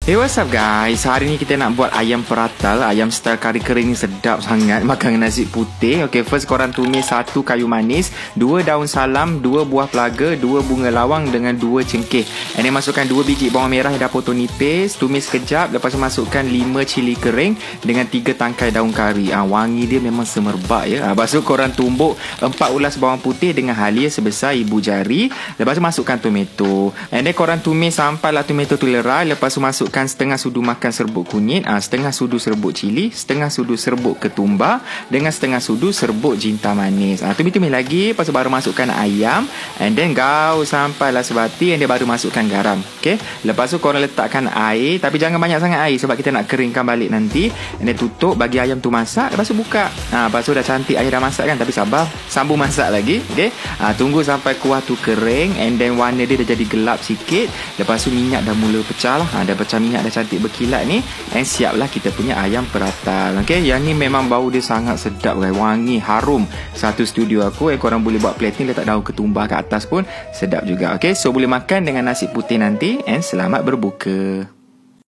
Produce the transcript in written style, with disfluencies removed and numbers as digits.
Hey, what's up guys? Hari ni kita nak buat ayam peratal. Ayam style kari kering ni sedap sangat. Makan dengan nasi putih. Okay, first korang tumis 1 kayu manis, 2 daun salam, 2 buah pelaga, 2 bunga lawang dengan 2 cengkeh. And then masukkan 2 biji bawang merah yang dah potong nipis. Tumis sekejap. Lepas tu masukkan 5 cili kering dengan 3 tangkai daun kari. Wangi dia memang semerbak ya. Lepas tu korang tumbuk 4 ulas bawang putih dengan halia sebesar ibu jari. Lepas tu masukkan tomato. And then korang tumis sampailah tomato tu lerai. Lepas tu masuk setengah sudu makan serbuk kunyit, setengah sudu serbuk cili, setengah sudu serbuk ketumbar dengan setengah sudu serbuk jinta manis. Tumis-tumis lagi, lepas tu baru masukkan ayam and then gaul sampailah sebati, and then baru masukkan garam. Okay, lepas tu korang letakkan air, tapi jangan banyak sangat air sebab kita nak keringkan balik nanti. And then tutup, bagi ayam tu masak, lepas tu buka. Lepas tu dah cantik air dah masak kan, tapi sabar, sambung masak lagi. Okay, tunggu sampai kuah tu kering and then warna dia dah jadi gelap sikit. Lepas tu minyak dah mula pecah lah. Dah pecah minyak, dah cantik berkilat ni, and siaplah kita punya ayam peratal. Okay, yang ni memang bau dia sangat sedap guys, wangi harum satu studio aku. Korang boleh buat plating, letak daun ketumbar kat atas pun sedap juga. Okay, so boleh makan dengan nasi putih nanti, and selamat berbuka.